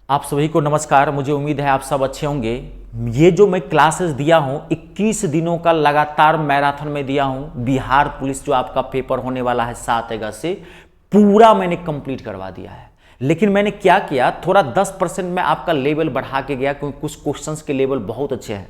आप सभी को नमस्कार। मुझे उम्मीद है आप सब अच्छे होंगे। ये जो मैं क्लासेस दिया हूँ 21 दिनों का लगातार मैराथन में दिया हूँ। बिहार पुलिस जो आपका पेपर होने वाला है 7 अगस्त से, पूरा मैंने कंप्लीट करवा दिया है। लेकिन मैंने क्या किया, थोड़ा 10% में आपका लेवल बढ़ा के गया, क्योंकि कुछ क्वेश्चंस के लेवल बहुत अच्छे हैं।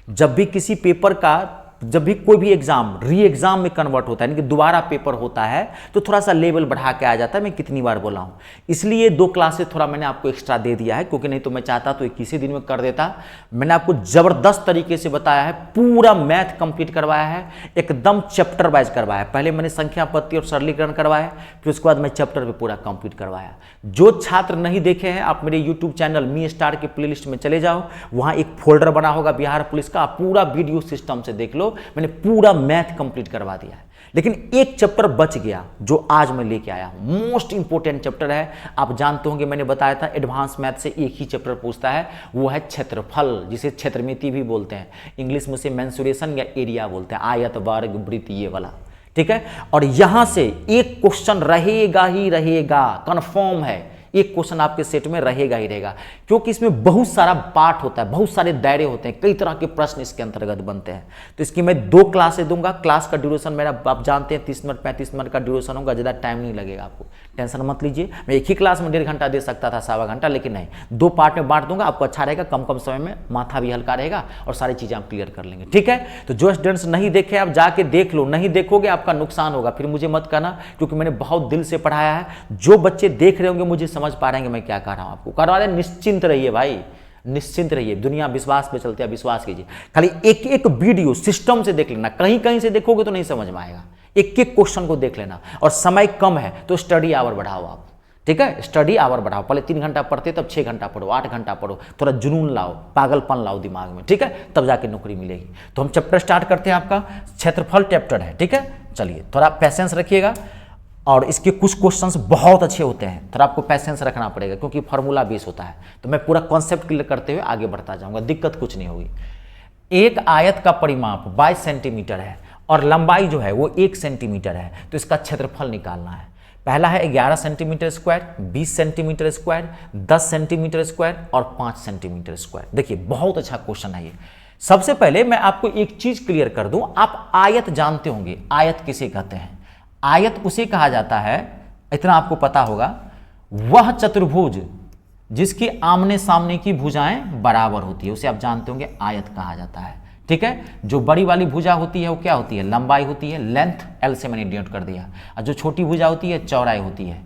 जब भी किसी पेपर का, जब भी कोई भी एग्जाम री एग्जाम में कन्वर्ट होता है, यानी कि दोबारा पेपर होता है, तो थोड़ा सा लेवल बढ़ा के आ जाता है। मैं कितनी बार बोला हूं, इसलिए 2 क्लासेस थोड़ा मैंने आपको एक्स्ट्रा दे दिया है, क्योंकि नहीं तो मैं चाहता तो 21 दिन में कर देता। मैंने आपको जबरदस्त तरीके से बताया है, पूरा मैथ कंप्लीट करवाया है, एकदम चैप्टर वाइज करवाया है। पहले मैंने संख्या पत्ती और सरलीकरण करवाया, फिर उसके बाद मैं चैप्टर पे पूरा कंप्लीट करवाया। जो छात्र नहीं देखे हैं, आप मेरे यूट्यूब चैनल मी स्टार के प्लेलिस्ट में चले जाओ, वहां एक फोल्डर बना होगा बिहार पुलिस का, आप पूरा वीडियो सिस्टम से देख लो। मैंने पूरा मैथ कंप्लीट करवा दिया है, लेकिन एक चैप्टर बच गया जो आज मैं लेके आया हूं। मोस्ट इंपोर्टेंट चैप्टर है। आप जानते होंगे, मैंने बताया था एडवांस मैथ से एक ही चैप्टर पूछता है, वो है क्षेत्रफल, जिसे क्षेत्रमिति भी बोलते हैं। इंग्लिश में से मेंसुरेशन या एरिया बोलते हैं, आयत वर्ग वृत्त ये वाला, ठीक है। और यहां से एक क्वेश्चन रहेगा ही रहेगा, कंफर्म है। एक क्वेश्चन आपके सेट में रहेगा ही रहेगा, क्योंकि इसमें बहुत सारा पार्ट होता है, बहुत सारे दायरे होते हैं, कई तरह के प्रश्न इसके अंतर्गत बनते हैं। तो इसकी मैं 2 क्लासें दूंगा। क्लास का ड्यूरेशन मेरा आप जानते हैं 30 मिनट 35 मिनट का ड्यूरेशन होगा, ज़्यादा टाइम नहीं लगेगा आपको, टेंशन मत लीजिए। मैं एक ही क्लास में 1.5 घंटा दे सकता था, 1.25 घंटा, लेकिन नहीं, 2 पार्ट में बांट दूंगा। आपको अच्छा रहेगा, कम समय में माथा भी हल्का रहेगा और सारी चीज़ें आप क्लियर कर लेंगे, ठीक है। तो जो स्टूडेंट्स नहीं देखे, आप जाके देख लो। नहीं देखोगे आपका नुकसान होगा, फिर मुझे मत कहना, क्योंकि मैंने बहुत दिल से पढ़ाया है। जो बच्चे देख रहे होंगे मुझे समझ पा रहे हैं मैं क्या कह रहा हूं आपको। करवा रहे, निश्चिंत रहिए भाई, निश्चिंत रहिए। दुनिया विश्वास पे चलती है, विश्वास कीजिए। खाली एक एक वीडियो सिस्टम से देख लेना, कहीं कहीं से देखोगे तो नहीं समझ में आएगा। एक एक क्वेश्चन को देख लेना, और समय कम है तो स्टडी आवर बढ़ाओ आप, ठीक है। स्टडी आवर बढ़ाओ, पहले 3 घंटा पढ़ते तब 6 घंटा पढ़ो, 8 घंटा पढ़ो, थोड़ा जुनून लाओ, पागलपन लाओ दिमाग में, ठीक है, तब जाके नौकरी मिलेगी। तो हम चैप्टर स्टार्ट करते हैं। आपका क्षेत्रफल चैप्टर है, ठीक है। चलिए, थोड़ा पैसेंस रखिएगा, और इसके कुछ क्वेश्चंस बहुत अच्छे होते हैं, थोड़ा आपको पैसेंस रखना पड़ेगा, क्योंकि फार्मूला बेस होता है। तो मैं पूरा कॉन्सेप्ट क्लियर करते हुए आगे बढ़ता जाऊंगा, दिक्कत कुछ नहीं होगी। एक आयत का परिमाप 22 सेंटीमीटर है और लंबाई जो है वो 1 सेंटीमीटर है, तो इसका क्षेत्रफल निकालना है। पहला है 11 centimetre square, 20 centimetre square, 10 centimetre square और 5 सेंटीमीटर स्क्वायर। देखिए, बहुत अच्छा क्वेश्चन है ये। सबसे पहले मैं आपको एक चीज क्लियर कर दूं, आप आयत जानते होंगे, आयत किसे कहते हैं? आयत उसे कहा जाता है, इतना आपको पता होगा, वह चतुर्भुज जिसकी आमने सामने की भुजाएं बराबर होती है, उसे आप जानते होंगे आयत कहा जाता है, ठीक है। जो बड़ी वाली भुजा होती है वो क्या होती है? लंबाई होती है, लेंथ एल से मैंने डिनोट कर दिया। और जो छोटी भुजा होती है चौड़ाई होती है,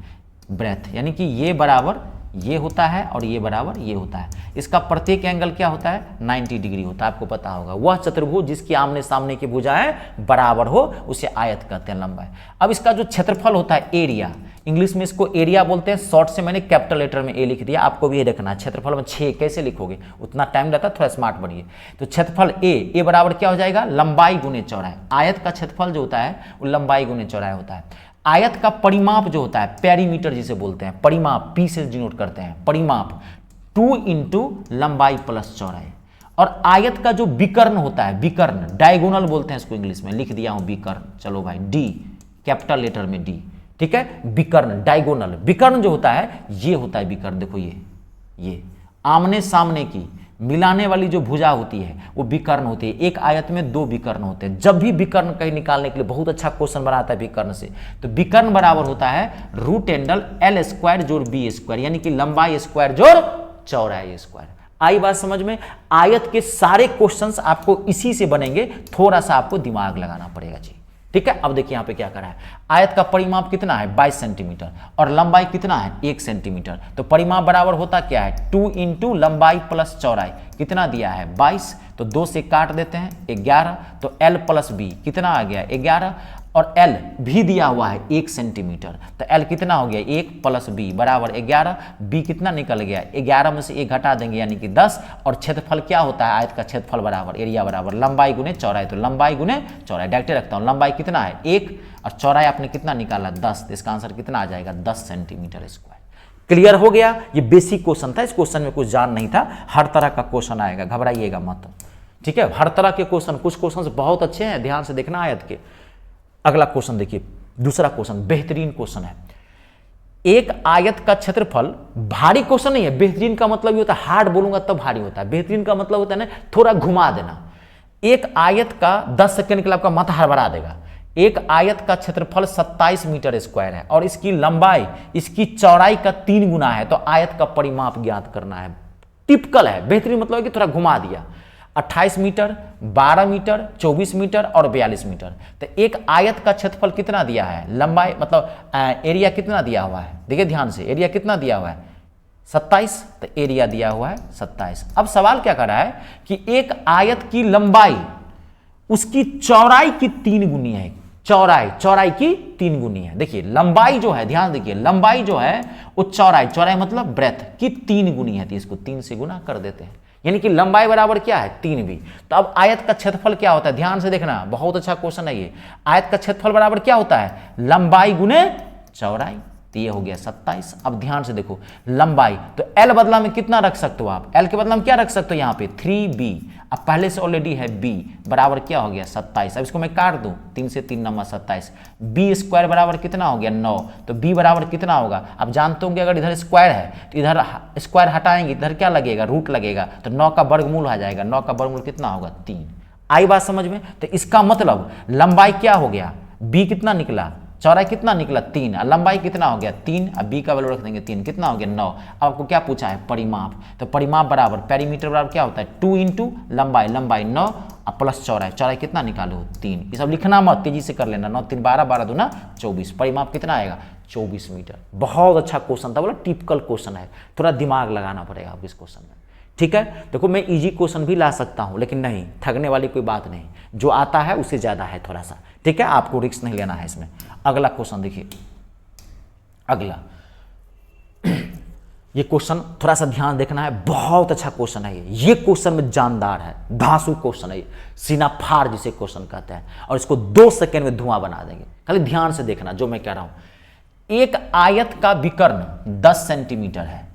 ब्रेथ, यानी कि ये बराबर ये होता है और ये बराबर ये होता है। इसका प्रत्येक एंगल क्या होता है? 90 डिग्री होता है, आपको पता होगा। वह चतुर्भुज जिसकी आमने सामने की भुजाएं बराबर हो उसे आयत कहते हैं, लंबाई। अब इसका जो क्षेत्रफल होता है, एरिया, इंग्लिश में इसको एरिया बोलते हैं। शॉर्ट से मैंने कैपिटल लेटर में ए लिख दिया, आपको भी ये रखना है। क्षेत्रफल में 6 कैसे लिखोगे, उतना टाइम लगता है, थोड़ा स्मार्ट बनिए। तो क्षेत्रफल ए बराबर क्या हो जाएगा? लंबाई गुने चौड़ाई। आयत का क्षेत्रफल जो होता है वो लंबाई गुने चौड़ाई होता है। आयत का परिमाप जो होता है, पेरीमीटर जिसे बोलते हैं, परिमाप पी से डिनोट करते हैं, परिमाप 2 इंटू लंबाई प्लस चौड़ाई। और आयत का जो विकर्ण होता है, विकर्ण, डायगोनल बोलते हैं इसको, इंग्लिश में लिख दिया हूं विकर्ण, चलो भाई, डी, कैपिटल लेटर में डी, ठीक है। विकर्ण, डायगोनल, विकर्ण जो होता है ये होता है विकर्ण। देखो ये आमने सामने की मिलाने वाली जो भुजा होती है वो विकर्ण होती है। एक आयत में 2 विकर्ण होते हैं। जब भी विकर्ण कहीं निकालने के लिए बहुत अच्छा क्वेश्चन बनाता है विकर्ण से, तो विकर्ण बराबर होता है रूट एंगल एल स्क्वायर जोड़ बी स्क्वायर, यानी कि लंबाई स्क्वायर जोड़ चौड़ाई स्क्वायर। आई बात समझ में? आयत के सारे क्वेश्चंस आपको इसी से बनेंगे, थोड़ा सा आपको दिमाग लगाना पड़ेगा जी, ठीक है। अब देखिए यहाँ पे क्या करा है, आयत का परिमाप कितना है? 22 सेंटीमीटर, और लंबाई कितना है? 1 सेंटीमीटर। तो परिमाप बराबर होता क्या है? 2 इंटू लंबाई प्लस चौड़ाई। कितना दिया है? 22, तो 2 से काट देते हैं 11, तो L प्लस बी कितना आ गया? 11, और L भी दिया हुआ है 1 सेंटीमीटर, तो L कितना हो गया? 1 प्लस बी बराबर 11। बी कितना निकल गया? 11 में से 1 घटा देंगे यानी कि 10। और क्षेत्रफल क्या होता है? आयत का क्षेत्रफल बराबर एरिया बराबर लंबाई गुने चौड़ाई, तो लंबाई गुने चौड़ाई, डायरेक्ट रखता हूँ। लंबाई कितना है? 1, और चौड़ाई आपने कितना निकाला? 10, तो इसका आंसर कितना आ जाएगा? 10 सेंटीमीटर स्क्वायर। क्लियर हो गया? ये बेसिक क्वेश्चन था, इस क्वेश्चन में कुछ जान नहीं था, हर तरह का क्वेश्चन आएगा, घबराइएगा मत, ठीक है। हर तरह के क्वेश्चन, कुछ क्वेश्चन बहुत अच्छे हैं, ध्यान से देखना आयत के। अगला क्वेश्चन देखिए, दूसरा क्वेश्चन बेहतरीन क्वेश्चन है। एक आयत का क्षेत्रफल, भारी क्वेश्चन नहीं है, बेहतरीन का मतलब ये होता है, हार्ड बोलूंगा तब भारी होता है, बेहतरीन का मतलब होता है ना थोड़ा घुमा देना। एक आयत का 10 सेकंड के लिए आपका माथा हड़बड़ा देगा। एक आयत का क्षेत्रफल 27 मीटर स्क्वायर है और इसकी लंबाई इसकी चौड़ाई का 3 गुना है, तो आयत का परिमाप ज्ञात करना है। टिपिकल है, बेहतरीन मतलब कि थोड़ा घुमा दिया। 28 मीटर, 12 मीटर, 24 मीटर और 42 मीटर। तो एक आयत का क्षेत्रफल कितना दिया है, लंबाई मतलब एरिया कितना दिया हुआ है, देखिए ध्यान से, एरिया कितना दिया हुआ है 27, तो एरिया दिया हुआ है 27। अब सवाल क्या कर रहा है कि एक आयत की लंबाई उसकी चौड़ाई की 3 गुनी है, चौड़ाई की 3 गुनी है। देखिए लंबाई जो है, ध्यान देखिए, लंबाई जो है वो चौड़ाई मतलब ब्रेथ की 3 गुनी है, तो इसको 3 से गुना कर देते हैं, यानी कि लंबाई बराबर क्या है 3 भी। तो अब आयत का क्षेत्रफल क्या होता है, ध्यान से देखना, बहुत अच्छा क्वेश्चन है ये। आयत का क्षेत्रफल बराबर क्या होता है, लंबाई गुने चौड़ाई, तो ये हो गया 27। अब ध्यान से देखो, लंबाई तो L बदला में कितना रख सकते हो आप, L के बदला में क्या रख सकते हो यहाँ पे 3b, अब पहले से ऑलरेडी है b बराबर क्या हो गया 27। अब इसको मैं काट दूं, 3 से 3 नंबर 27, b स्क्वायर बराबर कितना हो गया 9, तो b बराबर कितना होगा, आप जानते होंगे अगर इधर स्क्वायर है तो इधर स्क्वायर हटाएंगे, इधर क्या लगेगा रूट लगेगा, तो 9 का वर्गमूल आ जाएगा, 9 का वर्गमूल कितना होगा 3। आई बात समझ में। तो इसका मतलब लंबाई क्या हो गया, b कितना निकला, चौड़ाई कितना निकला 3, और लंबाई कितना हो गया 3, अब b का वैल्यू रख देंगे 3, कितना हो गया 9। अब आपको क्या पूछा है, परिमाप, तो परिमाप बराबर पेरीमीटर बराबर क्या होता है 2 इंटू लंबाई 9 और प्लस चौड़ाई कितना निकालो 3। ये सब लिखना मत, तेजी से कर लेना, 9 3 12 12 दूना 24, परिमाप कितना आएगा 24 मीटर। बहुत अच्छा क्वेश्चन था, बोला टिपिकल क्वेश्चन है, थोड़ा दिमाग लगाना पड़ेगा आपको इस क्वेश्चन में, ठीक है। देखो मैं इजी क्वेश्चन भी ला सकता हूं, लेकिन नहीं, ठगने वाली कोई बात नहीं, जो आता है उससे ज्यादा है थोड़ा सा, ठीक है, आपको रिस्क नहीं लेना है इसमें। अगला क्वेश्चन देखिए, अगला ये क्वेश्चन थोड़ा सा ध्यान देखना है, बहुत अच्छा क्वेश्चन है ये क्वेश्चन में जानदार है, धांसू क्वेश्चन है ये, सीना फाड़ जिसे क्वेश्चन कहते हैं, और इसको 2 सेकंड में धुआं बना देंगे, खाली ध्यान से देखना जो मैं कह रहा हूं। एक आयत का विकर्ण 10 सेंटीमीटर है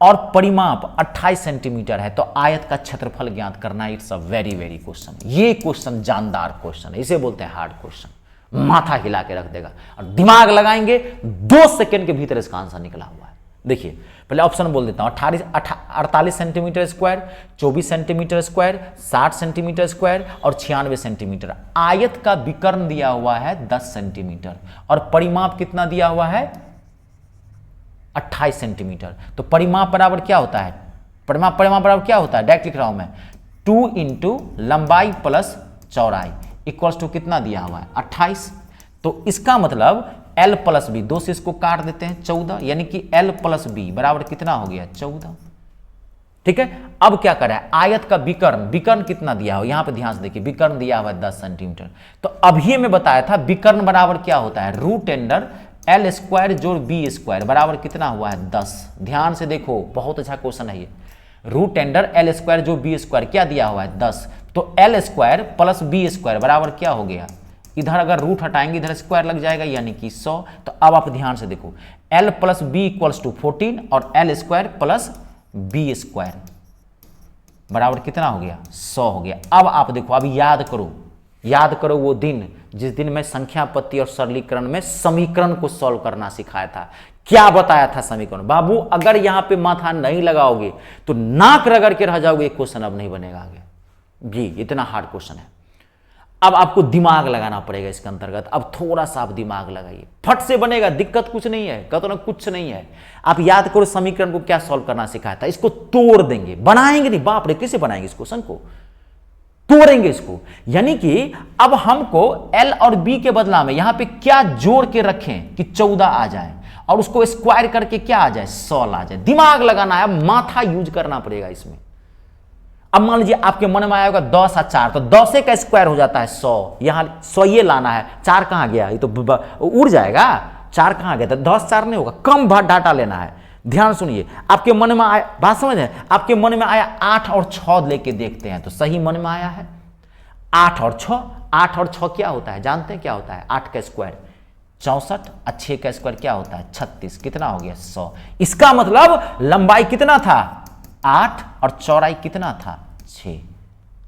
और परिमाप 28 सेंटीमीटर है, तो आयत का क्षेत्रफल ज्ञात करना है। It's a very very question, ये क्वेश्चन जानदार क्वेश्चन है, इसे बोलते हैं हार्ड क्वेश्चन, माथा हिला के रख देगा, और दिमाग लगाएंगे 2 सेकंड के भीतर इसका आंसर निकला हुआ है। देखिए पहले ऑप्शन बोल देता हूं, 48 centimetre square, 24 centimetre square, 60 centimetre square और 96 सेंटीमीटर। आयत का विकर्ण दिया हुआ है 10 सेंटीमीटर और परिमाप कितना दिया हुआ है 28 सेंटीमीटर। तो परिमाप बराबर क्या होता है, परिमाप बराबर क्या होता है, डायरेक्ट लिख रहा हूं मैं, 2 इंटू लंबाई प्लस चौड़ाई इक्वल्स टू कितना दिया हुआ है 28। तो इसका मतलब L प्लस बी, 2 से इसको काट देते हैं 14, यानी कि L प्लस बी बराबर कितना हो गया 14, ठीक है। अब क्या करें, आयत का विकर्ण कितना दिया हो, यहां पे ध्यान से देखिए, विकर्ण दिया हुआ है 10 सेंटीमीटर। तो अभी मैं बताया था विकर्ण बराबर क्या होता है, रूट अंडर L स्क्वायर जोड़ बी स्क्वायर बराबर कितना हुआ है 10। ध्यान से देखो, बहुत अच्छा क्वेश्चन है ये, रूट अंडर L स्क्वायर जो बी स्क्वायर क्या दिया हुआ है 10, तो L square plus B square बराबर क्या हो गया, इधर अगर रूट हटाएंगे इधर स्क्वायर लग जाएगा, यानी कि 100। तो अब आप ध्यान से देखो, L plus B equals to 14 और L square plus B square बराबर कितना हो गया 100 हो गया। अब आप देखो, अब याद करो वो दिन जिस दिन मैं संख्या पत्ती और सरलीकरण में समीकरण को सॉल्व करना सिखाया था। क्या बताया था समीकरण, बाबू अगर यहां पे माथा नहीं लगाओगे तो नाक रगड़ के रह जाओगे, क्वेश्चन अब नहीं बनेगा आगे, जी इतना हार्ड क्वेश्चन है। अब आपको दिमाग लगाना पड़ेगा इसके अंतर्गत, अब थोड़ा सा आप दिमाग लगाइए, फट से बनेगा, दिक्कत कुछ नहीं है, कहते ना कुछ नहीं है। आप याद करो समीकरण को क्या सॉल्व करना सिखाया था, इसको तोड़ देंगे, बनाएंगे नहीं, बाप रे कैसे बनाएंगे इस क्वेश्चन को, तोड़ेंगे इसको। यानी कि अब हमको L और B के बदला में यहां पे क्या जोड़ के रखें कि 14 आ जाए और उसको स्क्वायर करके क्या आ जाए 100 आ जाए। दिमाग लगाना है, माथा यूज करना पड़ेगा इसमें। अब मान लीजिए आपके मन में आया होगा 10 और 4, तो 10 का स्क्वायर हो जाता है 100, यहां 100 ये लाना है, 4 कहां गया, ये तो उड़ जाएगा, 4 कहां गया, तो 10 4 नहीं होगा, कम डाटा लेना है। ध्यान सुनिए, आपके मन में आया, बात समझ है, आपके मन में आया 8 और 6 लेके देखते हैं, तो सही मन में आया है 8 और 6। 8 और 6 क्या होता है, जानते हैं क्या होता है, 8 का स्क्वायर 64 और 6 का स्क्वायर क्या होता है 36, कितना हो गया 100। इसका मतलब लंबाई कितना था 8 और चौड़ाई कितना था 6।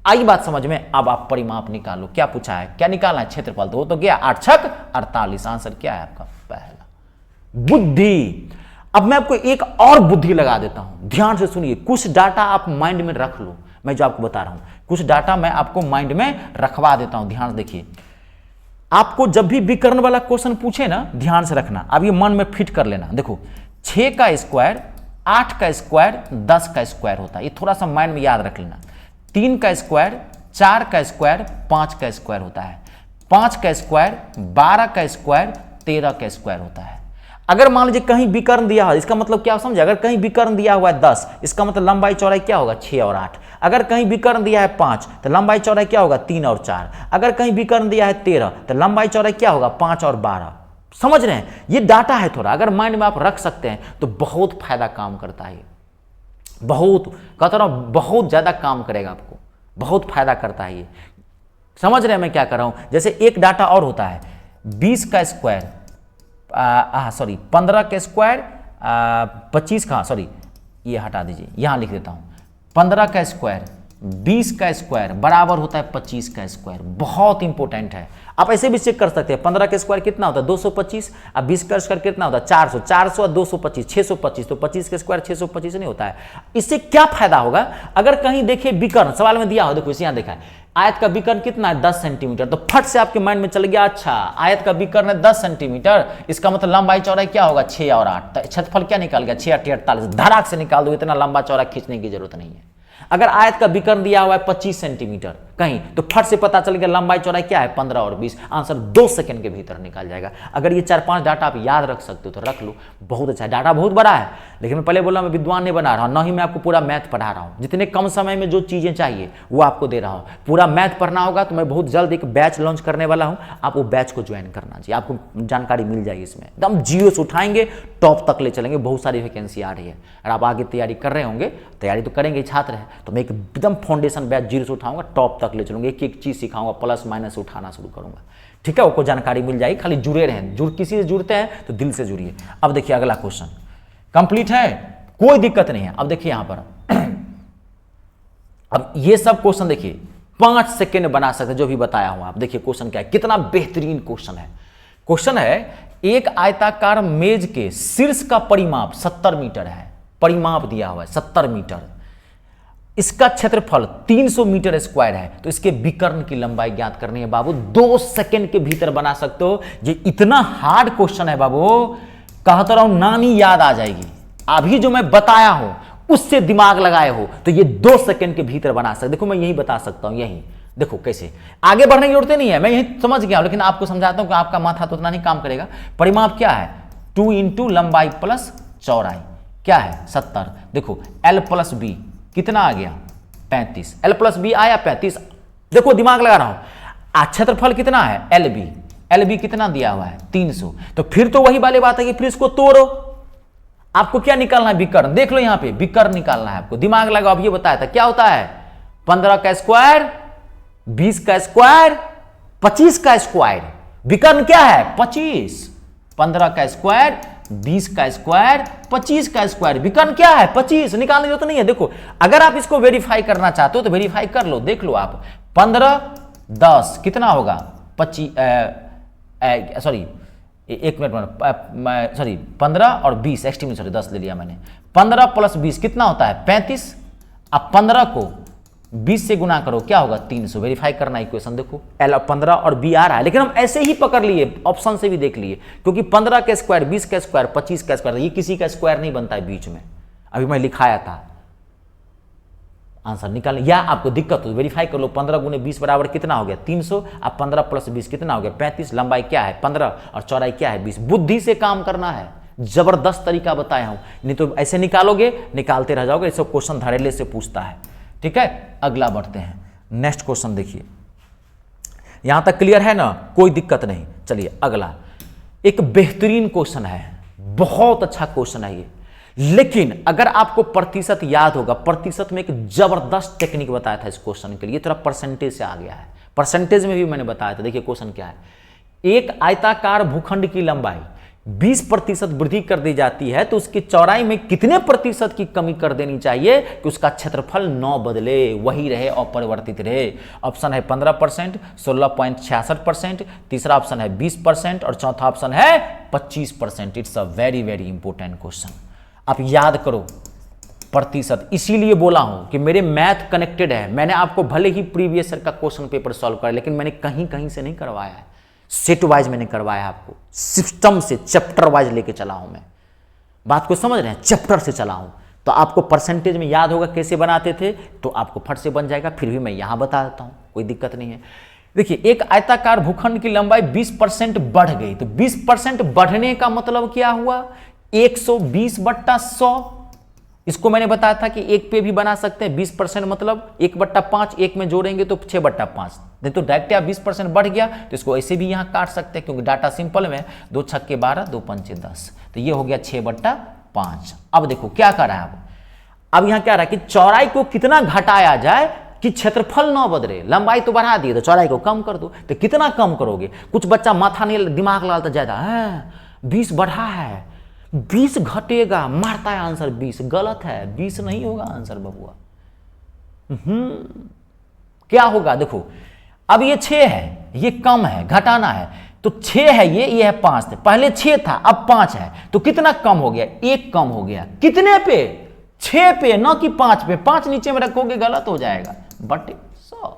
आई बात समझ में। अब आप परिमाप निकालो, क्या पूछा है, क्या निकालना है क्षेत्रफल, तो वो तो गया 8 छक 48, आंसर क्या है आपका पहला। बुद्धि। अब मैं आपको एक और बुद्धि लगा देता हूं, ध्यान से सुनिए। कुछ डाटा आप माइंड में रख लो, मैं जो आपको बता रहा हूं कुछ डाटा मैं आपको माइंड में रखवा देता हूं, ध्यान से देखिए। आपको जब भी विकर्ण वाला क्वेश्चन पूछे ना, ध्यान से रखना, अब ये मन में फिट कर लेना। देखो 6 का स्क्वायर, 8 का स्क्वायर, 10 का स्क्वायर होता है, ये थोड़ा सा माइंड में याद रख लेना। 3 का स्क्वायर, 4 का स्क्वायर, 5 का स्क्वायर होता है। 5 का स्क्वायर, 12 का स्क्वायर, 13 का स्क्वायर होता है। अगर मान लीजिए कहीं विकर्ण दिया हो, इसका मतलब क्या समझे, अगर कहीं विकर्ण दिया हुआ है 10, इसका मतलब लंबाई चौड़ाई क्या होगा, 6 और 8। अगर कहीं विकर्ण दिया है 5, तो लंबाई चौड़ाई क्या होगा, 3 और 4। अगर कहीं विकर्ण दिया है 13, तो लंबाई चौड़ाई क्या होगा, 5 और 12। समझ रहे हैं, ये डाटा है थोड़ा, अगर माइंड में आप रख सकते हैं तो बहुत फायदा काम करता है। बहुत कहता रहा हूं, बहुत ज्यादा काम करेगा आपको, बहुत फायदा करता है ये। समझ रहे हैं मैं क्या कर रहा हूं। जैसे एक डाटा और होता है, 20 का स्क्वायर, 15 का स्क्वायर, 25 का, ये हटा दीजिए, यहां लिख देता हूं। 15 का स्क्वायर, 20 का स्क्वायर बराबर होता है 25 का स्क्वायर। बहुत इंपॉर्टेंट है, आप ऐसे भी चेक कर सकते हैं। 15 का स्क्वायर कितना होता है, 225। अब 20 का स्क्वायर कितना होता है, 400। 400 और 225, 625। तो 25 का स्क्वायर 625 नहीं होता है। इससे क्या फायदा होगा, अगर कहीं देखिए विकर्ण सवाल में दिया हो, देखो इसे यहां देखा है, आयत का विकर्ण कितना है, 10 सेंटीमीटर। तो फट से आपके माइंड में चल गया, अच्छा आयत का विकर्ण है 10 सेंटीमीटर, इसका मतलब लंबाई चौड़ाई क्या होगा, 6 और 8। तो क्षेत्रफल क्या निकाल गया, 6 8 48। धड़ाक से निकाल दो, इतना लंबा चौड़ा खींचने की जरूरत नहीं है। अगर आयत का विकर्ण दिया हुआ है 25 सेंटीमीटर कहीं, तो फट से पता चल गया लंबाई चौड़ाई क्या है, 15 और 20। आंसर 2 सेकंड के भीतर निकाल जाएगा। अगर ये 4-5 डाटा आप याद रख सकते हो तो रख लो, बहुत अच्छा है। डाटा बहुत बड़ा है, लेकिन मैं पहले बोला मैं विद्वान नहीं बना रहा हूं, ना ही मैं आपको पूरा मैथ पढ़ा रहा हूं। जितने कम समय में जो चीजें चाहिए वो आपको दे रहा हूं। पूरा मैथ पढ़ना होगा तो मैं बहुत जल्द एक बैच लॉन्च करने वाला हूं, आप वो बैच को ज्वाइन करना चाहिए, आपको जानकारी मिल जाएगी। इसमें एकदम जीरो से उठाएंगे, टॉप तक ले चलेंगे। बहुत सारी वैकेंसी आ रही है, और आप आगे तैयारी कर रहे होंगे, तैयारी तो करेंगे, छात्र है तो मैं एकदम फाउंडेशन बैच जीरो से उठाऊंगा, टॉप तक ले चलूंगा, एक एक चीज सिखाऊंगा, प्लस माइनस उठाना शुरू करूंगा। ठीक है, आपको जानकारी मिल जाएगी, खाली जुड़े रहें। किसी से जुड़ते हैं तो दिल से जुड़िए। अब देखिए अगला क्वेश्चन कंप्लीट है, कोई दिक्कत नहीं है। अब देखिए यहां पर अब ये सब क्वेश्चन देखिए 5 सेकेंड बना सकते, जो भी बताया हूं आप। देखिए क्वेश्चन क्या है, कितना बेहतरीन क्वेश्चन है। क्वेश्चन है, एक आयताकार मेज के शीर्ष का परिमाप 70 मीटर है। परिमाप दिया हुआ है 70 मीटर, इसका क्षेत्रफल 300 मीटर स्क्वायर है। तो इसके विकर्ण की लंबाई ज्ञात करनी है बाबू। 2 सेकंड के भीतर बना सकते हो। ये इतना हार्ड क्वेश्चन है बाबू, कहता रहा हूं नानी याद आ जाएगी। अभी जो मैं बताया हूं उससे दिमाग लगाए हो तो ये 2 सेकंड के भीतर बना सकते। देखो मैं यही बता सकता हूं, यही देखो कैसे। आगे बढ़ने की जरूरत नहीं है, मैं यही समझ गया, लेकिन आपको समझाता हूं कि आपका माथा तो उतना नहीं काम करेगा। परिमाप क्या है, 2 × लंबाई प्लस चौड़ाई क्या है, 70। देखो L + B कितना आ गया, 35। L + B आया 35। देखो दिमाग लगा रहा हूं। क्षेत्रफल कितना है, LB कितना दिया हुआ है, 300। तो फिर तो वही वाली बात है कि फिर इसको तोड़ो। आपको क्या निकालना है, विकर्ण। देख लो यहां पे विकर्ण निकालना है आपको, दिमाग लगाओ। अब ये बताया था क्या होता है, 15 का स्क्वायर, 20 का स्क्वायर, 25 का स्क्वायर। विकर्ण क्या है, 25। 15 का स्क्वायर, 20 का स्क्वायर, 25 का स्क्वायर। विकर्ण क्या है, 25। निकालने की जरूरत नहीं है। देखो अगर आप इसको वेरीफाई करना चाहते हो तो वेरीफाई कर लो, देख लो आप। 15 10 कितना होगा, 25 एक मिनट सॉरी 15 और 20 एक्सट्रीम 10 ले लिया मैंने। 15 + 20 कितना होता है, 35। अब 15 को 20 से गुना करो, क्या होगा, 300। वेरीफाई करना इक्वेशन देखो, L 15 और B आ रहा है, लेकिन हम ऐसे ही पकड़ लिए, ऑप्शन से भी देख लिए, क्योंकि 15 का स्क्वायर, 20 का स्क्वायर, 25 का स्क्वायर, ये किसी का स्क्वायर नहीं बनता है बीच में। अभी मैं लिखाया था आंसर निकालने, या आपको दिक्कत हो वेरीफाई कर लो। 15 × 20 बराबर कितना हो गया, 300। अब 15 + 20 कितना हो गया, 35। लंबाई क्या है, 15, और चौड़ाई क्या है, 20। बुद्धि से काम करना है, जबरदस्त तरीका बताया हूं, नहीं तो ऐसे निकालोगे, निकालते रह जाओगे। सब क्वेश्चन धड़ल्ले से पूछता है। ठीक है, अगला बढ़ते हैं, नेक्स्ट क्वेश्चन देखिए। यहां तक क्लियर है ना, कोई दिक्कत नहीं। चलिए अगला, एक बेहतरीन क्वेश्चन है, बहुत अच्छा क्वेश्चन है ये। लेकिन अगर आपको प्रतिशत याद होगा, प्रतिशत में एक जबरदस्त टेक्निक बताया था इस क्वेश्चन के लिए, थोड़ा परसेंटेज से आ गया है। परसेंटेज में भी मैंने बताया था। देखिए क्वेश्चन क्या है, एक आयताकार भूखंड की लंबाई 20% वृद्धि कर दी जाती है तो उसकी चौड़ाई में कितने प्रतिशत की कमी कर देनी चाहिए कि उसका क्षेत्रफल न बदले, वही रहे, अपरिवर्तित रहे। ऑप्शन है 15%, 16.66%, तीसरा ऑप्शन है 20% और चौथा ऑप्शन है 25%। It's a very very important question. आप याद करो प्रतिशत, इसीलिए बोला हूं कि मेरे मैथ कनेक्टेड है। मैंने आपको भले ही प्रीवियस ईयर का क्वेश्चन पेपर सॉल्व कर, लेकिन मैंने कहीं कहीं से नहीं करवाया है, सेट वाइज मैंने करवाया आपको, सिस्टम से चैप्टर वाइज लेके चला हूं मैं। बात को समझ रहे हैं, चैप्टर से चला हूं। तो आपको परसेंटेज में याद होगा कैसे बनाते थे, तो आपको फट से बन जाएगा। फिर भी मैं यहां बता देता हूं, कोई दिक्कत नहीं है। देखिए, एक आयताकार भूखंड की लंबाई 20% बढ़ गई, तो 20% बढ़ने का मतलब क्या हुआ, 120/100। इसको मैंने बताया था कि एक पे भी बना सकते हैं 20% मतलब 1/5, एक में जोड़ेंगे तो 6/5। नहीं तो डायरेक्ट या 20% बढ़ गया तो इसको ऐसे भी यहां काट सकते हैं, क्योंकि डाटा सिंपल में 2 छक्के 12, 2 पंचे 10, तो ये हो गया 6/5। अब देखो क्या कर रहा है, अब यहां क्या रहा है कि चौड़ाई को कितना घटाया जाए कि क्षेत्रफल ना बदले। लंबाई तो बढ़ा दी तो चौड़ाई को कम कर दो, तो कितना कम करोगे। कुछ बच्चा माथा नहीं, दिमाग लगाता ज्यादा है, 20 बढ़ा है, 20 घटेगा, मारता है आंसर 20। गलत है, 20 नहीं होगा आंसर बबुआ। क्या होगा देखो, अब ये 6 है, ये कम है, घटाना है, तो 6 है, ये है 5 थे, पहले 6 था अब 5 है, तो कितना कम हो गया, 1 कम हो गया। कितने पे, 6 पे, ना कि 5 पे। 5 नीचे में रखोगे गलत हो जाएगा, बट 100।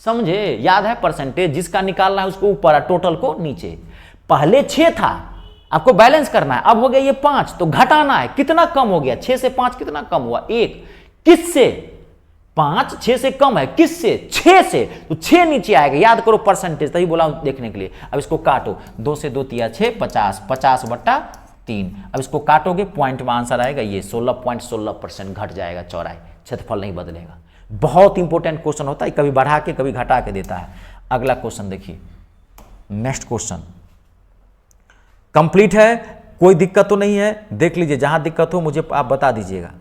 समझे, याद है परसेंटेज, जिसका निकालना है उसको ऊपर, टोटल को नीचे। पहले 6 था, आपको बैलेंस करना है, अब हो गया ये 5, तो घटाना है, कितना कम हो गया, 6 से 5 कितना कम हुआ, 1। किससे, 5 6 से कम है, किससे, 6 से, तो 6 नीचे आएगा। याद करो परसेंटेज, तभी बोला देखने के लिए। अब इसको काटो, 2 से 2 तिया 6, 50, 50/3। अब इसको काटोगे, पॉइंट में आंसर आएगा ये 16.16% घट जाएगा चौड़ाई, क्षेत्रफल नहीं बदलेगा। बहुत इंपॉर्टेंट क्वेश्चन होता है, कभी बढ़ा के कभी घटा के देता है। अगला क्वेश्चन देखिए, नेक्स्ट क्वेश्चन कंप्लीट है, कोई दिक्कत तो नहीं है, देख लीजिए, जहां दिक्कत हो मुझे आप बता दीजिएगा।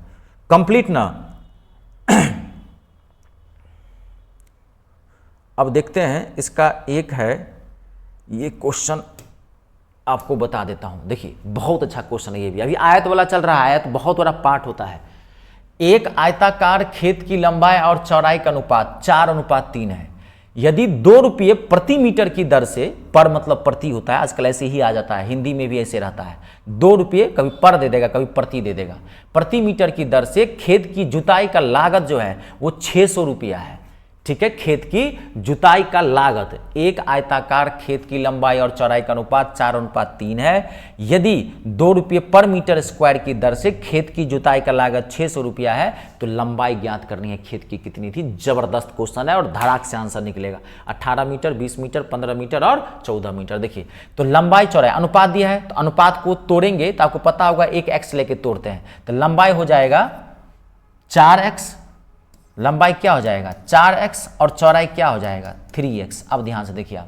कंप्लीट ना। अब देखते हैं, इसका एक है ये क्वेश्चन, आपको बता देता हूं। देखिए, बहुत अच्छा क्वेश्चन है ये भी। अभी आयत वाला चल रहा है, आयत बहुत बड़ा पार्ट होता है। एक आयताकार खेत की लंबाई और चौड़ाई का अनुपात 4:3 है। यदि 2 रुपये प्रति मीटर की दर से, पर मतलब प्रति होता है, आजकल ऐसे ही आ जाता है, हिंदी में भी ऐसे रहता है, 2 रुपये कभी पर दे देगा, कभी प्रति दे देगा, प्रति मीटर की दर से खेत की जुताई का लागत जो है वो 600 रुपया है। ठीक है, खेत की जुताई का लागत, एक आयताकार खेत की लंबाई और चौड़ाई का अनुपात 4:3 है। यदि 2 रुपये पर मीटर स्क्वायर की दर से खेत की जुताई का लागत 600 रुपया है, तो लंबाई ज्ञात करनी है खेत की कितनी थी। जबरदस्त क्वेश्चन है और धड़ाक से आंसर निकलेगा। 18 मीटर, 20 मीटर, 15 मीटर और 14 मीटर। देखिए, तो लंबाई चौड़ाई अनुपात दिया है, तो अनुपात को तोड़ेंगे तो आपको पता होगा, एक एक्स लेके तोड़ते हैं, तो लंबाई हो जाएगा 4x, लंबाई क्या हो जाएगा 4x और चौड़ाई क्या हो जाएगा 3x। अब ध्यान से देखिए,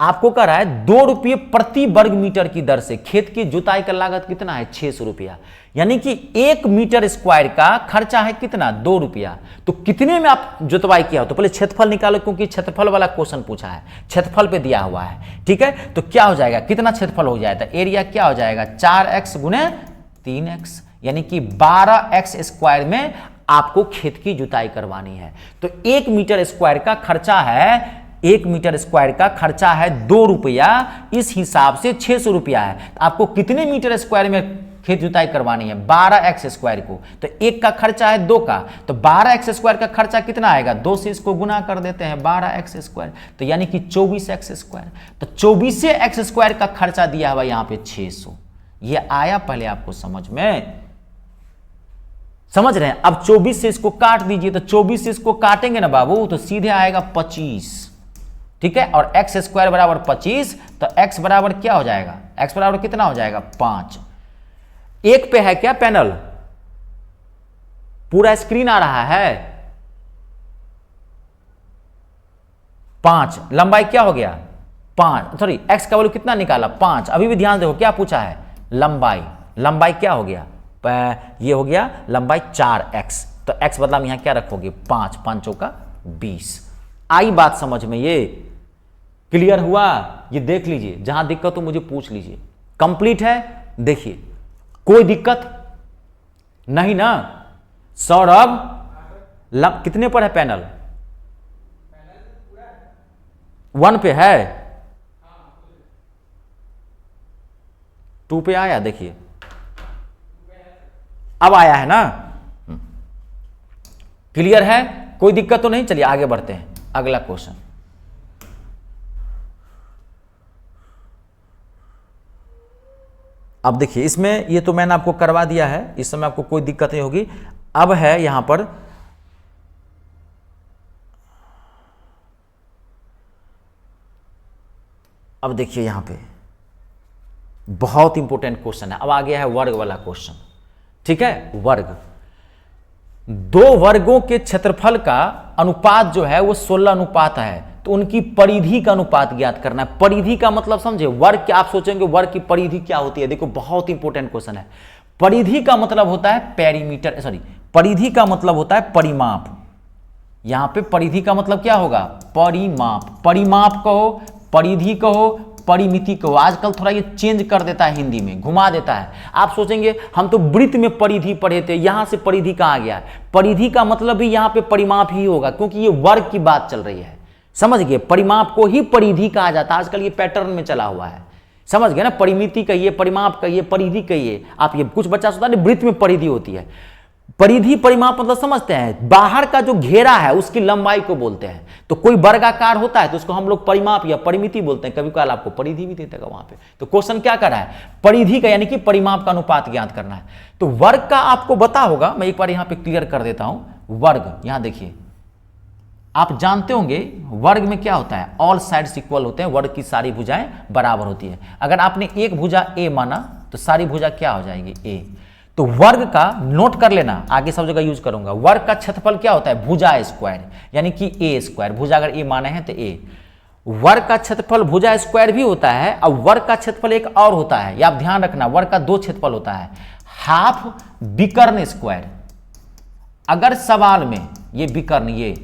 आपको कह रहा है 2 रुपये प्रति वर्ग मीटर की दर से खेत की जुताई का लागत कितना है 600 रुपया, यानी कि 1 मीटर स्क्वायर का खर्चा है कितना 2 रुपया। तो कितने में आप जुतवाई किया हो, तो पहले क्षेत्रफल निकालो, क्योंकि क्षेत्रफल वाला क्वेश्चन पूछा है, क्षेत्रफल पे दिया हुआ है। ठीक है, तो क्या हो जाएगा, कितना क्षेत्रफल हो जाएगा, एरिया क्या हो जाएगा 4x गुणे 3x, यानी कि 12x स्क्वायर में आपको खेत की जुताई करवानी है। तो 1 मीटर स्क्वायर का खर्चा है, 1 मीटर स्क्वायर का खर्चा है 2 रुपया, इस हिसाब से 600 रुपया है। आपको कितने मीटर स्क्वायर में खेत जुताई करवानी है 12x स्क्वायर को, तो 1 का खर्चा है 2 का, तो 12x स्क्वायर का खर्चा कितना आएगा, 2 से इसको गुना कर देते हैं 12x स्क्वायर, तो यानी कि 24x स्क्वायर। तो 24x स्क्वायर का खर्चा दिया हुआ यहाँ पे 600। ये आया पहले आपको समझ में, समझ रहे हैं। अब 24 से इसको काट दीजिए, तो 24 से इसको काटेंगे ना बाबू, तो सीधे आएगा 25। ठीक है, और x स्क्वायर बराबर 25, तो x बराबर क्या हो जाएगा, x बराबर कितना हो जाएगा 5। एक पे है क्या पैनल, पूरा स्क्रीन आ रहा है, 5, लंबाई क्या हो गया 5, सॉरी x का वैल्यू कितना निकाला 5। अभी भी ध्यान देखो क्या पूछा है, लंबाई, लंबाई क्या हो गया, ये हो गया लंबाई 4x, तो x बदला में यहां क्या रखोगे 5, 5 का 20। आई बात समझ में, ये क्लियर हुआ। ये देख लीजिए, जहां दिक्कत हो मुझे पूछ लीजिए, कंप्लीट है। देखिए कोई दिक्कत नहीं ना सौरभ? कितने पर है पैनल? 1 पे है, 2 पे आया? देखिए अब आया है ना? क्लियर है? कोई दिक्कत तो नहीं? चलिए आगे बढ़ते हैं, अगला क्वेश्चन। अब देखिए इसमें ये तो मैंने आपको करवा दिया है, इस समय आपको कोई दिक्कत नहीं होगी। अब है यहां पर अब देखिए यहां पे बहुत इंपॉर्टेंट क्वेश्चन है। अब आ गया है वर्ग वाला क्वेश्चन, ठीक है? वर्ग, दो वर्गों के क्षेत्रफल का अनुपात जो है वो 16 अनुपात है, तो उनकी परिधि का अनुपात ज्ञात करना है। परिधि का मतलब समझे? वर्ग क्या, आप सोचेंगे वर्ग की परिधि क्या होती है? देखो बहुत इंपॉर्टेंट क्वेश्चन है। परिधि का मतलब होता है पेरीमीटर, सॉरी, परिधि का मतलब होता है परिमाप। यहां पे परिधि का मतलब क्या होगा? परिमाप। परिमाप कहो, परिधि कहो, परिमिति कहो। आजकल थोड़ा ये चेंज कर देता है, हिंदी में घुमा देता है। आप सोचेंगे हम तो वृत्त में परिधि पढ़े थे, यहां से परिधि कहां गया? परिधि का मतलब भी यहां पे परिमाप ही होगा, क्योंकि ये वर्ग की बात चल रही है। समझ गए? परिमाप को ही परिधि कहा जाता है, आजकल ये पैटर्न में चला हुआ है। समझ गए ना? परिमिति कहिए, परिमाप कहिए, परिधि कहिए। आप ये कुछ बच्चा सोचता है वृत्त में परिधि होती है। परिधि परिमाप मतलब समझते हैं? बाहर का जो घेरा है उसकी लंबाई को बोलते हैं। तो कोई वर्गाकार होता है तो उसको हम लोग परिमाप या परिमिति बोलते हैं, कभी कभार आपको परिधि भी देता है वहां पे। तो क्वेश्चन क्या कर रहा है? परिधि का यानी कि परिमाप का अनुपात ज्ञात करना है। तो वर्ग का आपको पता होगा, मैं एक बार यहां पे क्लियर कर देता हूं। वर्ग, यहां देखिए, आप जानते होंगे वर्ग में क्या होता है? ऑल साइड्स इक्वल होते हैं, वर्ग की सारी भुजाएं बराबर होती है। अगर आपने एक भुजा ए माना तो सारी भुजा क्या हो जाएगी? ए। तो वर्ग का नोट कर लेना, आगे सब जगह यूज करूंगा। वर्ग का क्षेत्रफल क्या होता है? भुजा स्क्वायर, यानी कि ए स्क्वायर। भुजा अगर ए माने हैं तो ए। वर्ग का क्षेत्रफल भुजा स्क्वायर भी होता है, और वर्ग का क्षेत्रफल एक और होता है, ये आप ध्यान रखना। वर्ग का दो क्षेत्रफल होता है, हाफ विकर्ण स्क्वायर। अगर सवाल में ये विकर्ण, ये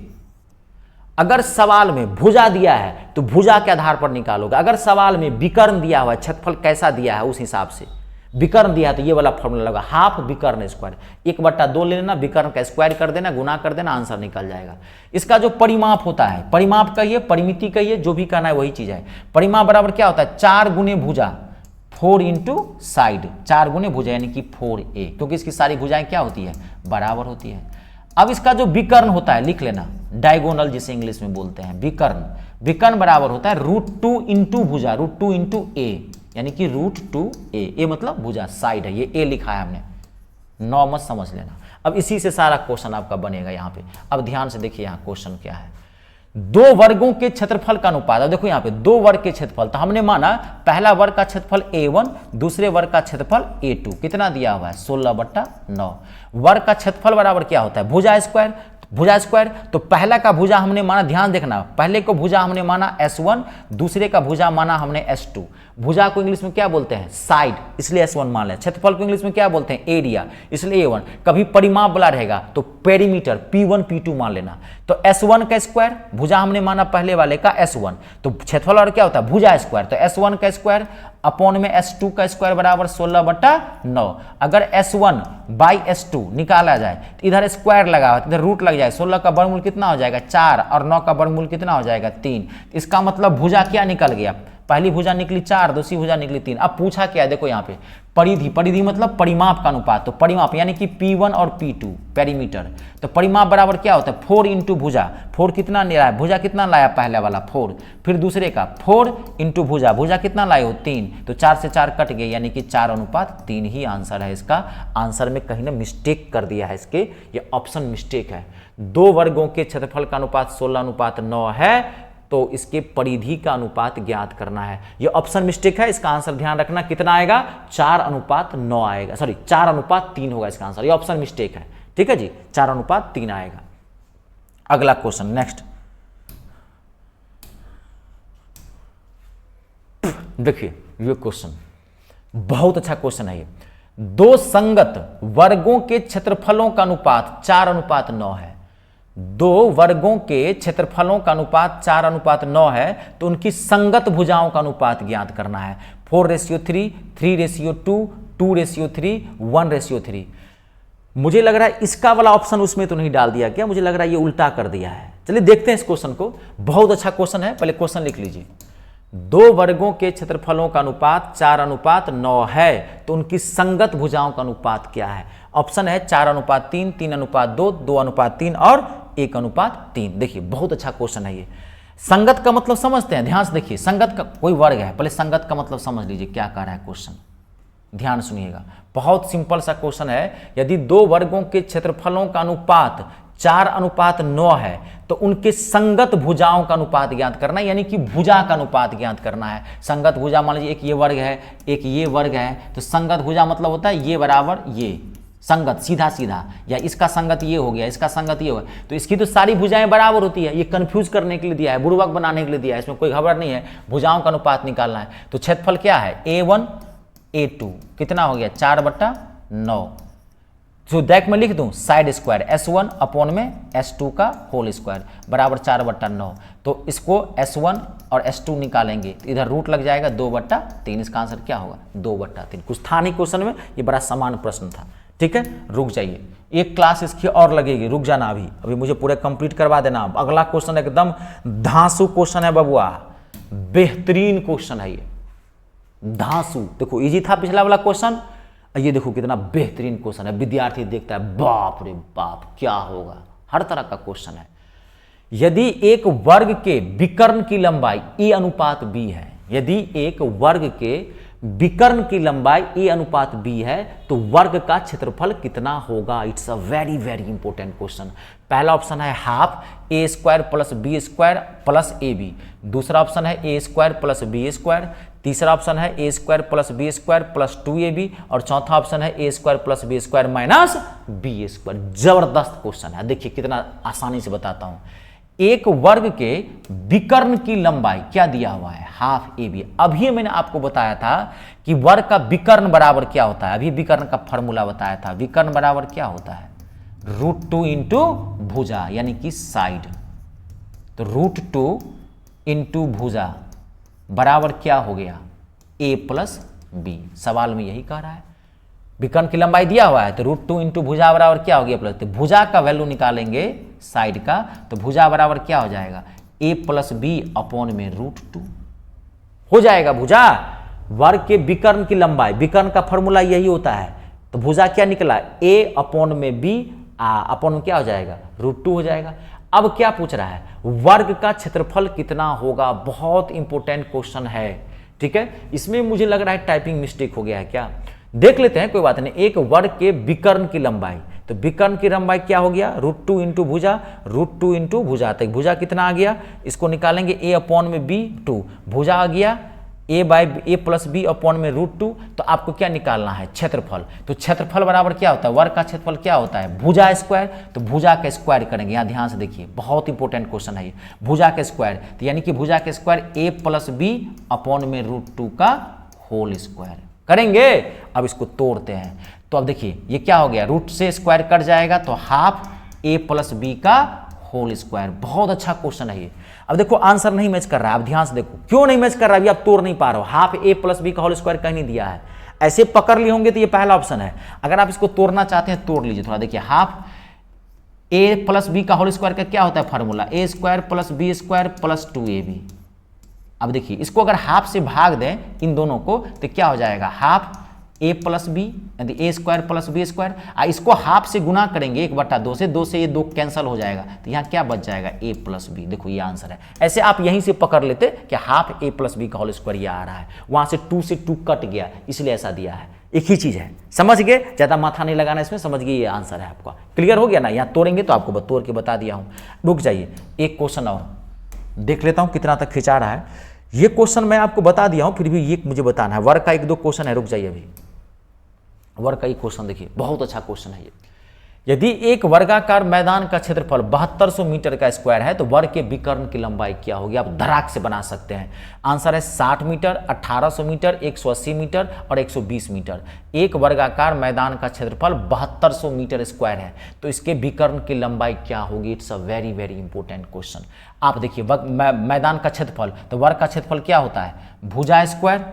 अगर सवाल में भुजा दिया है तो भुजा के आधार पर निकालोगे। अगर सवाल में विकर्ण दिया हुआ है, क्षेत्रफल कैसा दिया है उस हिसाब से विकर्ण दिया है, तो ये वाला फॉर्मूला लगा, हाफ विकर्ण स्क्वायर। 1/2 ले लेना, विकर्ण का स्क्वायर कर देना, गुना कर देना, आंसर निकल जाएगा। इसका जो परिमाप होता है, परिमाप कहिए, परिमिति कहिए, जो भी कहना है वही चीज है। परिमाप बराबर क्या होता है? 4 गुने भुजा, 4 इंटू साइड, 4 गुने भुजा यानी कि 4a, क्योंकि इसकी सारी भुजाएं क्या होती है? बराबर होती है। अब इसका जो विकर्ण होता है लिख लेना, डायगोनल जिसे इंग्लिश में बोलते हैं, विकर्ण। विकर्ण बराबर होता है √2 इंटू भुजा, √2 इंटू a, यानी कि √2a। ए मतलब भुजा, साइड है, ये a लिखा है हमने, 9 मत समझ लेना। अब इसी से सारा क्वेश्चन आपका बनेगा यहाँ पे। अब ध्यान से देखिए यहाँ क्वेश्चन क्या है। दो वर्गों के क्षेत्रफल का अनुपात। अब देखो यहाँ पे दो वर्ग के क्षेत्रफल, तो हमने माना पहला वर्ग का क्षेत्रफल a1, दूसरे वर्ग का क्षेत्रफल a2। कितना दिया हुआ है? 16/9। वर्ग का क्षेत्रफल बराबर क्या होता है? भुजा स्क्वायर। भुजा स्क्वायर, तो पहला का भुजा हमने माना, ध्यान देखना, पहले को भुजा हमने माना S1, दूसरे का भुजा माना हमने S2। भुजा को इंग्लिश में क्या बोलते हैं? साइड, इसलिए S1 मान लें। क्षेत्रफल को इंग्लिश में क्या बोलते हैं? एरिया, इसलिए A1। कभी परिमाप वाला रहेगा तो पेरीमीटर P1 P2 मान लेना। तो S1 का स्क्वायर, भुजा हमने माना पहले वाले का S1, तो क्षेत्रफल और क्या होता है? भुजा स्क्वायर, तो S1 का स्क्वायर अपॉन में S2 का स्क्वायर बराबर 16/9। अगर S1 बाई S2 निकाला जाए तो इधर स्क्वायर लगा हुआ, इधर रूट लग जाए। 16 का वर्गमूल कितना हो जाएगा? 4, और 9 का वर्गमूल कितना हो जाएगा? 3। इसका मतलब भुजा क्या निकल गया? पहली भुजा निकली 4, दूसरी भुजा निकली 3। अब पूछा क्या है? देखो यहाँ पे परिधि, परिधि मतलब परिमाप का अनुपात। तो परिमाप यानी कि P1 और P2 पेरीमीटर, तो परिमाप बराबर क्या होता है? 4 इंटू भुजा। 4 कितना लाया? भुजा कितना लाया? पहला वाला 4, फिर दूसरे का 4 इंटू भुजा, भुजा कितना लाए हो? 3। तो 4 से 4 कट गए, यानी कि 4:3 ही आंसर है इसका। आंसर में कहीं ना मिस्टेक कर दिया है इसके, ये ऑप्शन मिस्टेक है। दो वर्गों के क्षेत्रफल का अनुपात 16:9 है, तो इसके परिधि का अनुपात ज्ञात करना है। ये ऑप्शन मिस्टेक है, इसका आंसर ध्यान रखना कितना आएगा? 4:9 आएगा, सॉरी 4:3 होगा इसका आंसर। ये ऑप्शन मिस्टेक है, ठीक है जी, 4:3 आएगा। अगला क्वेश्चन, नेक्स्ट देखिए, ये क्वेश्चन बहुत अच्छा क्वेश्चन है। ये दो संगत वर्गों के क्षेत्रफलों का अनुपात 4:9 है। दो वर्गों के क्षेत्रफलों का अनुपात 4:9 है, तो उनकी संगत भुजाओं का अनुपात ज्ञात करना है। 4:3, 3:2, 2:3, 1:3। मुझे लग रहा है इसका वाला ऑप्शन उसमें तो नहीं डाल दिया क्या, मुझे लग रहा है ये उल्टा कर दिया है। चलिए देखते हैं इस क्वेश्चन को, बहुत अच्छा क्वेश्चन है। पहले क्वेश्चन लिख लीजिए। दो वर्गों के क्षेत्रफलों का अनुपात 4:9 है तो उनकी संगत भुजाओं का अनुपात क्या है। ऑप्शन है 4:3, 3:2, 2:3 और 1:3। देखिए बहुत अच्छा क्वेश्चन है ये। संगत का मतलब समझते हैं, ध्यान से देखिए। संगत का कोई वर्ग है, पहले संगत का मतलब समझ लीजिए क्या कह रहा है क्वेश्चन, ध्यान सुनिएगा। बहुत सिंपल सा क्वेश्चन है। यदि दो वर्गों के क्षेत्रफलों का अनुपात 4:9 है तो उनके संगत भुजाओं का अनुपात ज्ञात करना है, यानी कि भुजा का अनुपात ज्ञात करना है। संगत भुजा मान लीजिए एक ये वर्ग है, एक ये वर्ग है, तो संगत भुजा मतलब होता है ये बराबर ये, संगत सीधा सीधा, या इसका संगत ये हो गया, इसका संगत ये हो गया, तो इसकी तो सारी भुजाएं बराबर होती है। ये कंफ्यूज करने के लिए दिया है, बुड़बक बनाने के लिए दिया है, इसमें कोई खबर नहीं है। भुजाओं का अनुपात निकालना है। तो क्षेत्रफल क्या है, A1 A2 कितना हो गया 4/9। जो देख में लिख दूं साइड स्क्वायर S1 अपॉन में S2 का होल स्क्वायर बराबर 4/9। तो इसको S1 और S2 निकालेंगे तो इधर रूट लग जाएगा 2/3। इसका आंसर क्या होगा 2/3। कुछ था नहीं क्वेश्चन में, ये बड़ा समान प्रश्न था। ठीक है, रुक जाइए, एक क्लास इसकी और लगेगी, रुक जाना अभी मुझे पूरे कंप्लीट करवा देना। अगला क्वेश्चन एकदम धांसू क्वेश्चन है बबुआ, बेहतरीन क्वेश्चन है ये, धांसू। देखो इजी था पिछला वाला क्वेश्चन, ये देखो कितना बेहतरीन क्वेश्चन है। विद्यार्थी देखता है बाप रे बाप क्या होगा, हर तरह का क्वेश्चन है। यदि एक वर्ग के विकर्ण की लंबाई A/B है, यदि एक वर्ग के विकर्ण की लंबाई A/B है तो वर्ग का क्षेत्रफल कितना होगा। It's a very very important question. पहला ऑप्शन है हाफ A² + B² + AB, दूसरा ऑप्शन है A² + B², तीसरा ऑप्शन है A² + B² + 2AB और चौथा ऑप्शन है A² + B² - B²। जबरदस्त क्वेश्चन है, देखिए कितना आसानी से बताता हूं। एक वर्ग के विकर्ण की लंबाई क्या दिया हुआ है, हाफ AB। अभी मैंने आपको बताया था कि वर्ग का विकर्ण बराबर क्या होता है, अभी विकर्ण का फॉर्मूला बताया था। विकर्ण बराबर क्या होता है, √2 इंटू भुजा यानी कि साइड। तो √2 इंटू भुजा बराबर क्या हो गया A + B। सवाल में यही कह रहा है, विकर्ण की लंबाई दिया हुआ है तो √2 इंटू भुजा बराबर क्या हो गया प्लस। तो भुजा का वैल्यू निकालेंगे साइड का, तो भुजा बराबर क्या हो जाएगा A + B अपॉन में √2 हो जाएगा। भुजा वर्ग के विकर्ण की लंबाई, विकर्ण का फॉर्मूला यही होता है। तो भुजा क्या निकला A अपॉन में B अपॉन में क्या हो जाएगा √2 हो जाएगा। अब क्या पूछ रहा है, वर्ग का क्षेत्रफल कितना होगा। बहुत इंपॉर्टेंट क्वेश्चन है, ठीक है। इसमें मुझे लग रहा है टाइपिंग मिस्टेक हो गया है क्या, देख लेते हैं, कोई बात नहीं। एक वर्ग के विकर्ण की लंबाई, तो विकर्ण की लंबाई क्या हो गया √2 इंटू भुजा, √2 इंटू भुजा। तक भुजा कितना आ गया, इसको निकालेंगे A अपॉन में B 2, भुजा आ गया A + B अपॉन में √2। तो आपको क्या निकालना है क्षेत्रफल। तो क्षेत्रफल बराबर क्या होता है, वर्ग का क्षेत्रफल क्या होता है भुजा स्क्वायर। तो भुजा का स्क्वायर करेंगे, यहाँ ध्यान से देखिए बहुत इंपॉर्टेंट क्वेश्चन है ये। भुजा का स्क्वायर तो यानी कि भुजा का स्क्वायर A + B अपॉन में √2 का होल स्क्वायर करेंगे। अब इसको तोड़ते हैं, तो अब देखिए ये क्या हो गया, रूट से स्क्वायर कट जाएगा तो हाफ A + B का होल स्क्वायर। बहुत अच्छा क्वेश्चन है ये। अब देखो आंसर नहीं मैच कर रहा है, अब ध्यान से देखो क्यों नहीं मैच कर रहा है, अभी आप तोड़ नहीं पा रहे हो। हाफ A + B का होल स्क्वायर कहीं नहीं दिया है, ऐसे पकड़ लिए होंगे तो ये पहला ऑप्शन है। अगर आप इसको तोड़ना चाहते हैं तोड़ लीजिए थोड़ा, देखिए हाफ A + B का होल स्क्वायर का क्या होता है फॉर्मूला, A² + B² + 2AB। अब देखिए इसको अगर हाफ से भाग दें इन दोनों को तो क्या हो जाएगा हाफ A + B यानी A² + B²। इसको हाफ से गुना करेंगे 1/2 से, 2 से ये 2 कैंसिल हो जाएगा तो यहाँ क्या बच जाएगा A + B। देखो ये आंसर है। ऐसे आप यहीं से पकड़ लेते कि हाफ A + B का होल स्क्वायर ये आ रहा है, वहां से 2 से 2 कट गया इसलिए ऐसा दिया है। एक ही चीज है, समझ गए, ज्यादा माथा नहीं लगाना इसमें, समझ गए ये आंसर है आपका। क्लियर हो गया ना, यहाँ तोड़ेंगे तो आपको तोड़ के बता दिया हूँ। रुक जाइए एक क्वेश्चन और देख लेता हूँ कितना तक खिंचा रहा है। ये क्वेश्चन मैं आपको बता दिया हूं, फिर भी ये मुझे बताना है। वर्ग का 1-2 क्वेश्चन है, रुक जाइए अभी। वर्ग का एक क्वेश्चन देखिए, बहुत अच्छा क्वेश्चन है ये। यदि एक वर्गाकार मैदान का क्षेत्रफल 7200 मीटर का स्क्वायर है तो वर्ग के विकर्ण की लंबाई क्या होगी। आप धड़ाक से बना सकते हैं। आंसर है 60 मीटर, 1800 मीटर, 180 मीटर और 120 मीटर। एक वर्गाकार मैदान का क्षेत्रफल 7200 मीटर स्क्वायर है तो इसके विकर्ण की लंबाई क्या होगी। It's a very very important question. आप देखिए मैदान का क्षेत्रफल, तो वर्ग का क्षेत्रफल क्या होता है भुजा स्क्वायर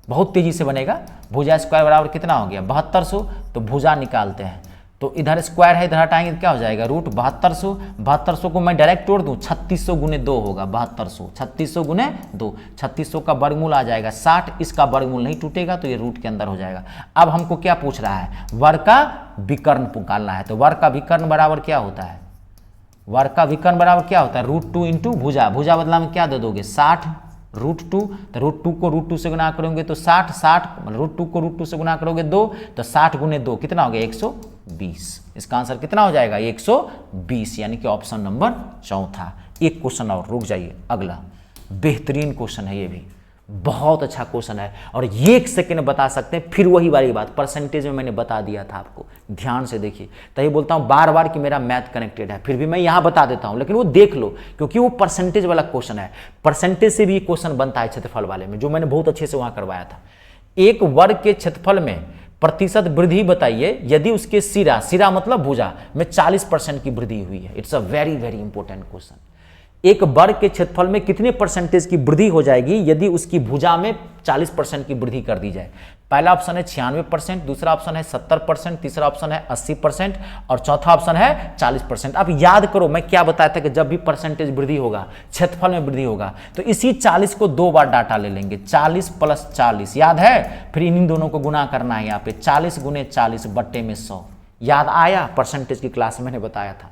बहुत तेजी से बनेगा। भुजा स्क्वायर बराबर कितना हो गया 7200, तो भुजा निकालते हैं, तो इधर स्क्वायर है, इधर हटाएंगे तो क्या हो जाएगा रूट 7200। 7200 को मैं डायरेक्ट तोड़ दूं, 3600 गुने 2 होगा 7200, 3600 गुने 2, 3600 का वर्गमूल आ जाएगा 60, इसका वर्गमूल नहीं टूटेगा तो ये रूट के अंदर हो जाएगा। अब हमको क्या पूछ रहा है, वर्ग का विकर्ण निकालना है, तो वर्ग का विकर्ण बराबर क्या होता है, वर्ग का विकर्ण बराबर क्या होता है √2 इंटू भुजा, भुजा बदला में क्या दे दोगे 60 √2, तो √2 को √2 से गुना करोगे तो 60, 60 √2 को √2 से गुना करोगे 2, तो 60 गुने 2 कितना हो गया 120। इसका आंसर कितना हो जाएगा 120, यानी कि ऑप्शन नंबर चौथा। एक क्वेश्चन और, रुक जाइए, अगला बेहतरीन क्वेश्चन है, ये भी बहुत अच्छा क्वेश्चन है और ये 1 सेकेंड बता सकते हैं। फिर वही वाली बात, परसेंटेज में मैंने बता दिया था आपको, ध्यान से देखिए। तभी बोलता हूं बार बार कि मेरा मैथ कनेक्टेड है, फिर भी मैं यहां बता देता हूं, लेकिन वो देख लो क्योंकि वो परसेंटेज वाला क्वेश्चन है। परसेंटेज से भी क्वेश्चन बनता है क्षेत्रफल वाले में, जो मैंने बहुत अच्छे से वहां करवाया था। एक वर्ग के क्षेत्रफल में प्रतिशत वृद्धि बताइए यदि उसके सिरा, सिरा मतलब भुजा में 40% की वृद्धि हुई है। It's a very very important question. एक वर्ग के क्षेत्रफल में कितने परसेंटेज की वृद्धि हो जाएगी यदि उसकी भुजा में 40% की वृद्धि कर दी जाए। पहला ऑप्शन है 96%, दूसरा ऑप्शन है 70%, तीसरा ऑप्शन है 80% और चौथा ऑप्शन है 40%। अब याद करो मैं क्या बताया था कि जब भी परसेंटेज वृद्धि होगा, क्षेत्रफल में वृद्धि होगा, तो इसी 40 को 2 बार डाटा ले लेंगे, 40 + 40, याद है। फिर इन दोनों को गुना करना है यहाँ पे, 40 गुने 40 बट्टे में 100। याद आया, परसेंटेज की क्लास में मैंने बताया था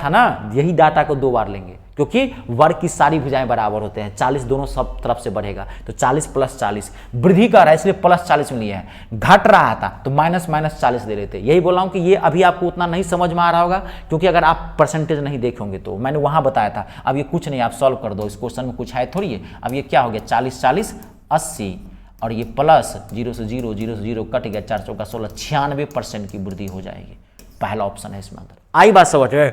ना। यही डाटा को 2 बार लेंगे क्योंकि वर्ग की सारी भुजाएं बराबर होते हैं, 40 दोनों सब तरफ से बढ़ेगा, तो 40 + 40 वृद्धि कर रहा है इसलिए +40 में लिया है। घट रहा था तो -40 दे लेते। यही बोल रहा हूं कि ये अभी आपको उतना नहीं समझ में आ रहा होगा क्योंकि अगर आप परसेंटेज नहीं देखोगे तो मैंने वहां बताया था। अब ये कुछ नहीं, आप सॉल्व कर दो, इस क्वेश्चन में कुछ है थोड़ी है। अब ये क्या हो गया 40 40 80 और ये प्लस 0 से 0 0 से 0 कट गया, 4 चौका 16, 96% की वृद्धि हो जाएगी। पहला ऑप्शन है इसमें अंदर। आई बात समझ में?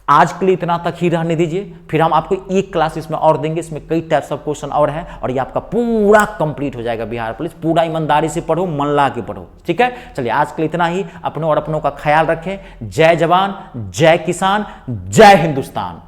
आज के लिए इतना तक ही रहने दीजिए, फिर हम आपको एक क्लास इसमें और देंगे। इसमें कई टाइप्स ऑफ क्वेश्चन और हैं और ये आपका पूरा कंप्लीट हो जाएगा। बिहार पुलिस पूरा ईमानदारी से पढ़ो, मन ला के पढ़ो, ठीक है। चलिए आज के लिए इतना ही। अपनों और अपनों का ख्याल रखें। जय जवान, जय किसान, जय हिंदुस्तान।